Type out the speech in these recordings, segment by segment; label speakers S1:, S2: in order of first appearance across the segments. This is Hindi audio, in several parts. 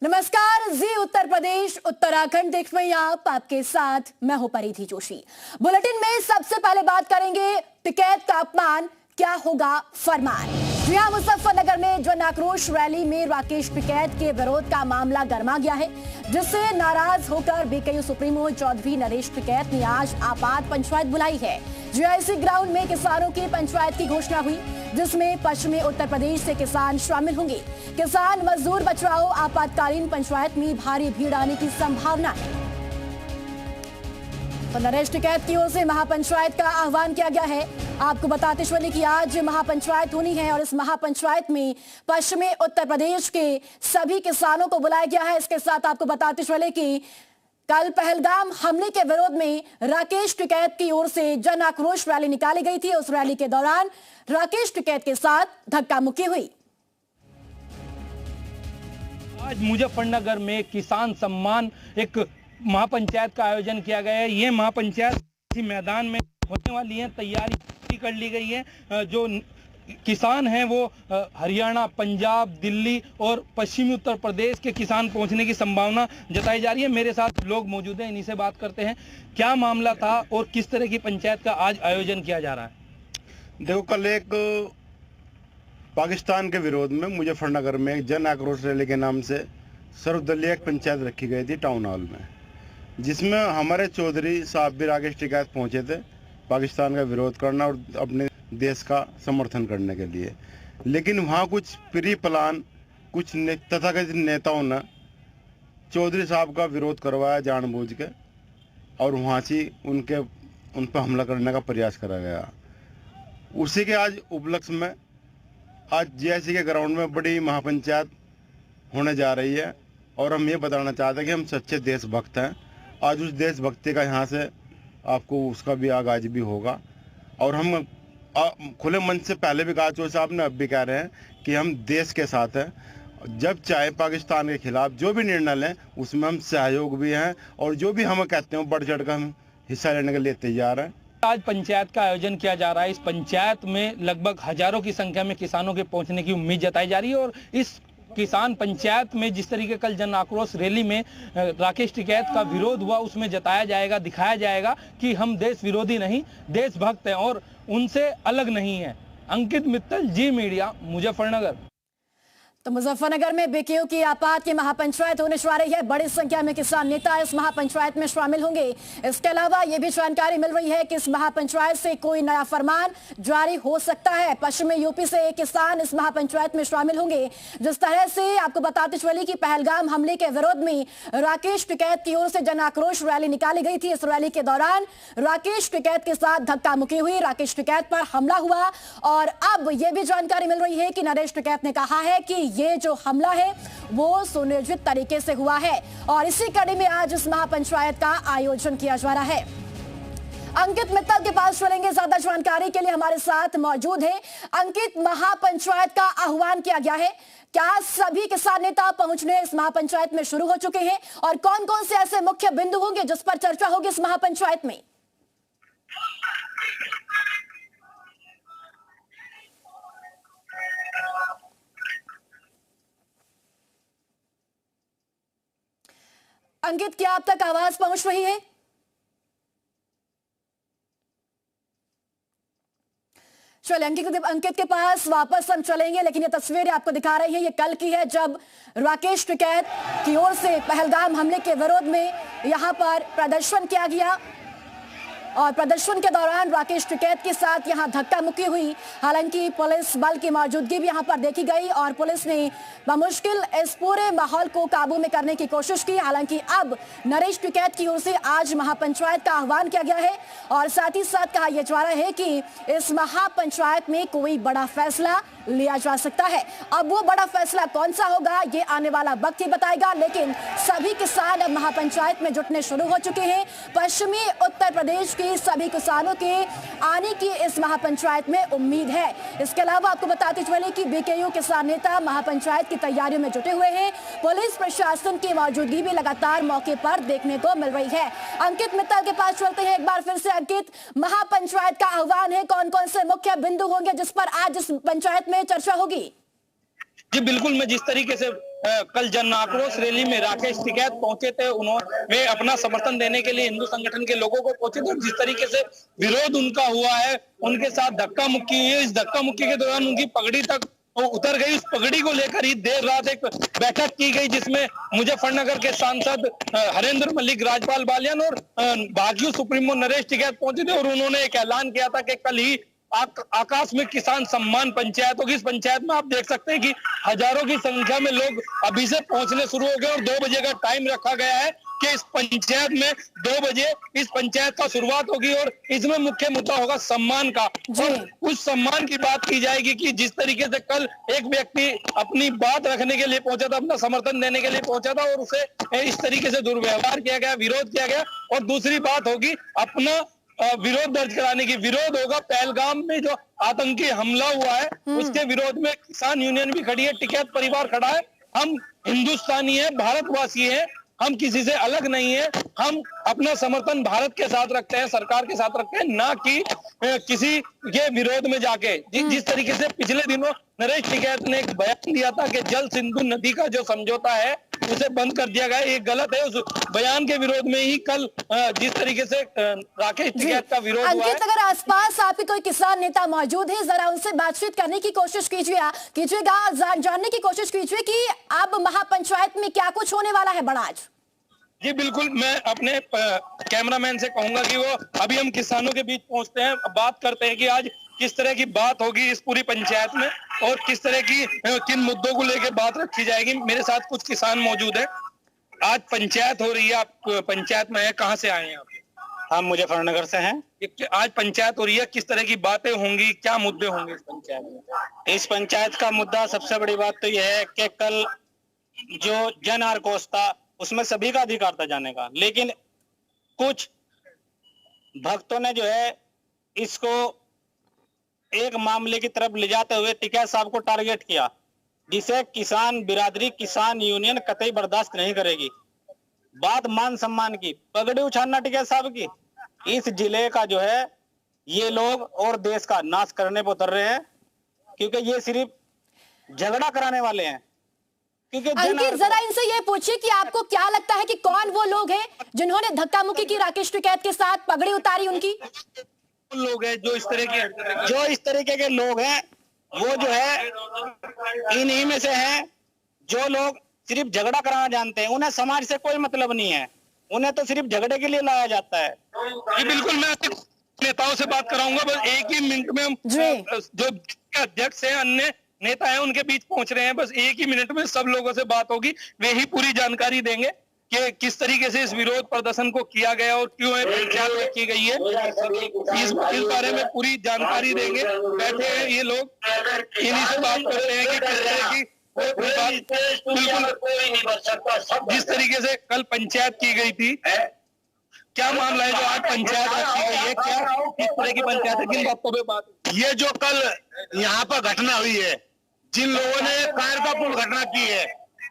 S1: नमस्कार, जी उत्तर प्रदेश उत्तराखंड देख रहे हैं आप। आपके साथ मैं हूं परिधि जोशी। बुलेटिन में सबसे पहले बात करेंगे टिकैत का अपमान, क्या होगा फरमान। जी हां, मुजफ्फरनगर में जन आक्रोश रैली में राकेश टिकैत के विरोध का मामला गर्मा गया है, जिससे नाराज होकर बीकेयू सुप्रीमो चौधरी नरेश टिकैत ने आज आपात पंचायत बुलाई है। जीआईसी ग्राउंड में किसानों की पंचायत की घोषणा हुई, जिसमें पश्चिमी उत्तर प्रदेश से किसान शामिल होंगे। किसान मजदूर बचाओ आपातकालीन पंचायत में भारी भीड़ आने की संभावना है। तो नरेश टिकैत की ओर से महापंचायत का आह्वान किया गया है। आपको बताते चले कि आज महापंचायत होनी है और इस महापंचायत में पश्चिमी उत्तर प्रदेश के सभी किसानों को बुलाया गया है। इसके साथ आपको बताते चले कि कल पहलगाम हमले के विरोध में राकेश टिकैत की ओर से जन आक्रोश रैली निकाली गई थी। उस रैली के दौरान राकेश टिकैत के साथ धक्का मुक्की हुई।
S2: आज मुजफ्फरनगर में किसान सम्मान एक महापंचायत का आयोजन किया गया है। ये महापंचायत इसी मैदान में होने वाली है, तैयारी कर ली गई है। जो किसान हैं वो हरियाणा, पंजाब, दिल्ली और पश्चिमी उत्तर प्रदेश के किसान पहुंचने की संभावना जताई जा रही है। मेरे साथ लोग मौजूद हैं, इन्हीं से बात करते हैं। क्या मामला था और किस तरह की पंचायत का आज आयोजन किया जा रहा है?
S3: देखो, कल एक पाकिस्तान के विरोध में मुजफ्फरनगर में एक जन आक्रोश रैली के नाम से सर्वदलीय एक पंचायत रखी गई थी टाउन हॉल में, जिसमें हमारे चौधरी साहब भी राकेश टिकैत पहुंचे थे पाकिस्तान का विरोध करना और अपने देश का समर्थन करने के लिए। लेकिन वहाँ कुछ प्री प्लान कुछ तथाकथित नेताओं ने चौधरी साहब का विरोध करवाया जानबूझ के, और वहाँ से उन पर हमला करने का प्रयास करा गया। उसी के आज उपलक्ष्य में आज जीआईसी के ग्राउंड में बड़ी महापंचायत होने जा रही है, और हम ये बताना चाहते हैं कि हम सच्चे देशभक्त हैं। आज उस देशभक्ति का यहाँ से आपको उसका भी आगाज भी होगा, और हम खुले मन से पहले भी कहा, चौधरी साहब ने अब भी कह रहे हैं कि हम देश के साथ हैं। जब चाहे पाकिस्तान के खिलाफ जो भी निर्णय लें उसमें हम सहयोग भी हैं, और जो भी हम कहते हैं बढ़ चढ़ कर हम हिस्सा लेने के लिए तैयार हैं।
S2: आज पंचायत का आयोजन किया जा रहा है। इस पंचायत में लगभग हजारों की संख्या में किसानों के पहुंचने की उम्मीद जताई जा रही है, और इस किसान पंचायत में जिस तरीके कल जन आक्रोश रैली में राकेश टिकैत का विरोध हुआ, उसमें जताया जाएगा, दिखाया जाएगा कि हम देश विरोधी नहीं, देशभक्त हैं और उनसे अलग नहीं है। अंकित मित्तल, जी मीडिया, मुजफ्फरनगर।
S1: तो मुजफ्फरनगर में बीकेयू की आपात की महापंचायत होने जा रही है। बड़ी संख्या में किसान नेता इस महापंचायत में शामिल होंगे। इसके अलावा यह भी जानकारी मिल रही है कि इस महापंचायत से कोई नया फरमान जारी हो सकता है। पश्चिमी यूपी से किसान इस महापंचायत में शामिल होंगे। जिस तरह से आपको बताते चले कि पहलगाम हमले के विरोध में राकेश टिकैत की ओर से जन आक्रोश रैली निकाली गई थी। इस रैली के दौरान राकेश टिकैत के साथ धक्का मुक्की हुई, राकेश टिकैत पर हमला हुआ, और अब यह भी जानकारी मिल रही है कि नरेश टिकैत ने कहा है कि ये जो हमला है वो सुनियोजित तरीके से हुआ है, और इसी कड़ी में आज इस महापंचायत का आयोजन किया जा रहा है। अंकित मित्तल के पास चलेंगे, ज्यादा जानकारी के लिए हमारे साथ मौजूद है। अंकित, महापंचायत का आह्वान किया गया है, क्या सभी किसान नेता पहुंचने इस महापंचायत में शुरू हो चुके हैं, और कौन कौन से ऐसे मुख्य बिंदु होंगे जिस पर चर्चा होगी इस महापंचायत में? अंकित, क्या आप तक आवाज पहुंच रही है? चलिए अंकित के पास वापस हम चलेंगे, लेकिन ये तस्वीरें आपको दिखा रही हैं, ये कल की है जब राकेश टिकैत की ओर से पहलगाम हमले के विरोध में यहां पर प्रदर्शन किया गया, और प्रदर्शन के दौरान राकेश टिकैत के साथ यहां धक्का मुक्की हुई। हालांकि पुलिस बल की मौजूदगी भी यहां पर देखी गई, और पुलिस ने बमुश्किल इस पूरे माहौल को काबू में करने की कोशिश की। हालांकि अब नरेश टिकैत की ओर से आज महापंचायत का आह्वान किया गया है, और साथ ही साथ कहा यह जा रहा है कि इस महापंचायत में कोई बड़ा फैसला लिया जा सकता है। अब वो बड़ा फैसला कौन सा होगा ये आने वाला वक्त ही बताएगा, लेकिन सभी किसान अब महापंचायत में जुटने शुरू हो चुके हैं। पश्चिमी उत्तर प्रदेश के सभी किसानों के आने की इस महापंचायत में उम्मीद है। इसके अलावा आपको बताते चले कि बीकेयू किसान नेता महापंचायत की तैयारियों में जुटे हुए हैं। पुलिस प्रशासन की मौजूदगी भी लगातार मौके पर देखने को मिल रही है। अंकित मित्तल के पास चलते हैं एक बार फिर से। अंकित, महापंचायत का आह्वान है, कौन कौन से मुख्य बिंदु होंगे जिस पर आज इस पंचायत में चर्चा होगी?
S2: जी बिल्कुल, मैं जिस तरीके से कल जन आक्रोश रैली में राकेश टिकैत पहुंचे थे। उन्होंने अपना समर्थन देने के लिए हिंदू संगठन के लोगों को पहुंचे थे। जिस तरीके से विरोध उनका हुआ है, उनके साथ धक्का मुक्की हुई है। इस धक्का मुक्की के दौरान उनकी पगड़ी तक उतर गई। उस पगड़ी को लेकर ही देर रात एक बैठक की गई, जिसमें मुजफ्फरनगर के सांसद हरेंद्र मलिक, राजपाल बालियान और भाजपा सुप्रीमो नरेश टिकैत पहुंचे थे। और उन्होंने एक ऐलान किया था कि कल ही आकाश में किसान सम्मान पंचायत होगी। इस पंचायत में आप देख सकते हैं कि हजारों की संख्या में लोग अभी से पहुंचने शुरू हो गए और 2 बजे का टाइम रखा गया है कि इस पंचायत में 2 बजे इस पंचायत का शुरुआत होगी और इसमें मुख्य मुद्दा होगा सम्मान का। और उस सम्मान की बात की जाएगी कि जिस तरीके से कल एक व्यक्ति अपनी बात रखने के लिए पहुंचा था, अपना समर्थन देने के लिए पहुंचा था और उसे इस तरीके से दुर्व्यवहार किया गया, विरोध किया गया। और दूसरी बात होगी अपना विरोध दर्ज कराने की। विरोध होगा पहलगाम में जो आतंकी हमला हुआ है उसके विरोध में। किसान यूनियन भी खड़ी है, टिकैत परिवार खड़ा है। हम हिंदुस्तानी है, भारतवासी है, हम किसी से अलग नहीं है। हम अपना समर्थन भारत के साथ रखते हैं, सरकार के साथ रखते हैं, ना कि किसी के विरोध में जाके। जिस तरीके से पिछले दिनों नरेश टिकैत ने एक बयान दिया था कि जल सिंधु नदी का जो समझौता है उसे बंद कर दिया गया, ये गलत है। उस बयान के विरोध में ही कल जिस तरीके से राकेश टिकैत का विरोध हुआ है।
S1: अंकित, अगर आसपास आपके कोई किसान नेता मौजूद है, जरा उनसे बातचीत करने की कोशिश कीजिएगा, जानने की कोशिश कीजिए कि अब महापंचायत में क्या कुछ होने वाला है बड़ा आज।
S2: जी बिल्कुल, मैं अपने कैमरामैन से कहूंगा कि वो अभी हम किसानों के बीच पहुंचते हैं, बात करते हैं कि आज किस तरह की बात होगी इस पूरी पंचायत में और किस तरह की किन मुद्दों को लेकर बात रखी जाएगी। मेरे साथ कुछ किसान मौजूद है। आज पंचायत हो रही है, आप पंचायत में है, कहाँ से आए हैं आप?
S4: हम मुजफ्फरनगर से हैं।
S2: आज पंचायत हो रही है, किस तरह की बातें होंगी, क्या मुद्दे होंगे इस पंचायत में?
S4: इस पंचायत का मुद्दा सबसे बड़ी बात तो यह है कि कल जो जन आक्रोश था उसमें सभी का अधिकार था जाने का, लेकिन कुछ भक्तों ने जो है इसको एक मामले की तरफ ले जाते हुए टिकैत साहब को टारगेट किया, जिसे किसान बिरादरी, किसान यूनियन कतई बर्दाश्त नहीं करेगी। बात मान सम्मान की, पगड़ी उछालना टिकैत साहब की, इस जिले का जो है ये लोग और देश का नाश करने पर उतर रहे हैं, क्योंकि ये सिर्फ झगड़ा कराने वाले हैं।
S1: अंकित, जरा इनसे ये पूछिए कि आपको क्या लगता है कि कौन वो लोग हैं जिन्होंने धक्का मुक्की की राकेश टिकैत के साथ, पगड़ी उतारी उनकी?
S2: लोग हैं जो इस
S4: तरीके के लोग हैं, वो जो है इन्हीं में से हैं जो लोग सिर्फ झगड़ा कराना जानते हैं। उन्हें समाज से कोई मतलब नहीं है, उन्हें तो सिर्फ झगड़े के लिए लाया जाता है।
S2: जी बिल्कुल, मैं नेताओं से बात कराऊंगा, बस एक ही मिनट में हम जो अध्यक्ष हैं, अन्य नेता हैं, उनके बीच पहुंच रहे हैं। बस एक ही मिनट में सब लोगों से बात होगी, वे ही पूरी जानकारी देंगे कि किस तरीके से इस विरोध प्रदर्शन को किया गया और क्यों पंचायत रखी गई है। इस बारे में पूरी जानकारी देंगे। बैठे हैं ये लोग, इन्हीं से बात करते हैं कि किस तरह की बिल्कुल जिस तरीके से कल पंचायत की गई थी, क्या मामला है जो आज पंचायत रखी गई है, क्या किस तरह की पंचायत है, किन बातों पे बात?
S5: ये जो कल यहाँ पर घटना हुई है, जिन लोगों ने कायरतापूर्ण घटना की है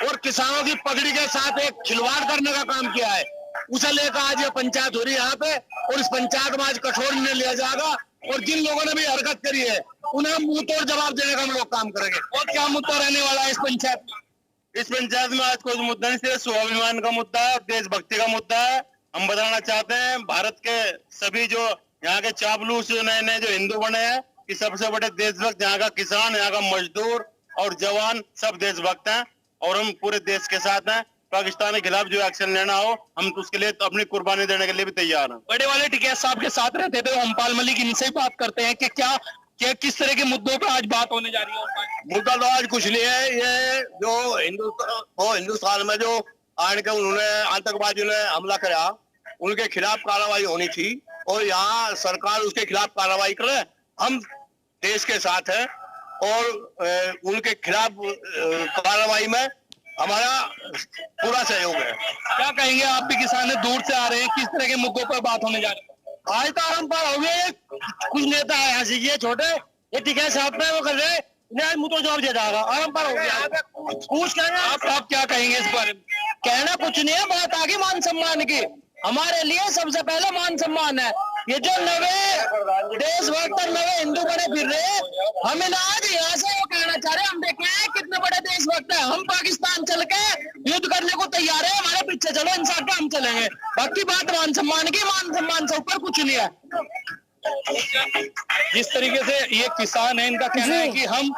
S5: और किसानों की पगड़ी के साथ एक खिलवाड़ करने का काम किया है, उसे लेकर आज ये पंचायत हो रही है यहाँ पे। और इस पंचायत में आज कठोर निर्णय लिया जाएगा और जिन लोगों ने भी हरकत करी है उन्हें मुंह तोड़ जवाब देने का हम लोग काम करेंगे।
S2: और क्या मुद्दा रहने वाला है इस पंचायत में?
S3: इस पंचायत में आज कोई मुद्दा नहीं, सिर्फ स्वाभिमान का मुद्दा है, देशभक्ति का मुद्दा है। हम बताना चाहते हैं भारत के सभी जो यहाँ के चापलूस नए जो हिंदू बने हैं कि सबसे बड़े देशभक्त यहाँ का किसान, यहाँ का मजदूर और जवान सब देशभक्त हैं और हम पूरे देश के साथ हैं। पाकिस्तान के खिलाफ जो एक्शन लेना हो हम तो उसके लिए तो अपनी कुर्बानी देने के लिए भी तैयार हैं।
S2: बड़े वाले टिकैत साहब के साथ रहते थे ओमपाल मलिक, इनसे बात करते हैं कि क्या किस तरह के मुद्दों पे आज बात होने जा रही है।
S5: मुद्दा तो आज कुछ नहीं है, ये जो हिंदुस्तान में जो आन के उन्होंने आतंकवादियों ने हमला करा उनके खिलाफ कार्रवाई होनी थी और यहाँ सरकार उसके खिलाफ कार्रवाई करे। हम देश के साथ हैं और उनके खिलाफ कार्रवाई में हमारा पूरा सहयोग है।
S2: क्या कहेंगे, आप भी किसान है, दूर से आ रहे हैं, किस तरह के मुद्दों पर बात होने जा रही है?
S5: आज तो आराम पर हो गए, कुछ नेता है यहाँ से ये छोटे ये टिकैत साहब पे वो कर रहे हैं, मुंह तो जवाब दे जाएगा। आराम पर हो गया, कुछ कहना
S2: आप क्या कहेंगे इस बारे में?
S4: कहना कुछ नहीं है, बात आगे मान सम्मान की। हमारे लिए सबसे पहले मान सम्मान है,
S6: ये जो नवे देशभक्त और नवे हिंदू बने फिर रहे हैं, हमें ना आज यहाँ से वो कहना चाह रहे हैं, हम देखे हैं कितने बड़े देशभक्त हैं, हम पाकिस्तान चल के युद्ध करने को तैयार है, हमारे पीछे चलो, इंसान का हम चलेंगे। बाकी बात मान सम्मान की, मान सम्मान से ऊपर कुछ नहीं है।
S4: जिस तरीके से ये किसान है, इनका कहना है कि हम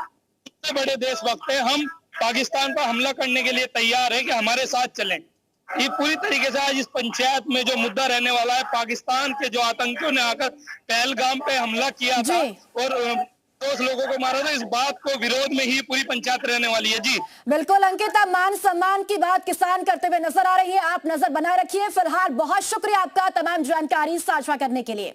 S4: इतने बड़े देशभक्त हैं, हम पाकिस्तान पर हमला करने के लिए तैयार है कि हमारे साथ चलें। ये पूरी तरीके से आज इस और में जो मुद्दा रहने वाला है, पाकिस्तान के जो आतंकियों ने आकर पहलगाम पे हमला किया था और 2 लोगों को मारा था, इस बात को विरोध में ही पूरी पंचायत रहने वाली है। जी
S1: बिल्कुल अंकिता, मान सम्मान की बात किसान करते हुए नजर आ रही है, आप नजर बनाए रखिए। फिलहाल बहुत शुक्रिया आपका तमाम जानकारी साझा करने के लिए।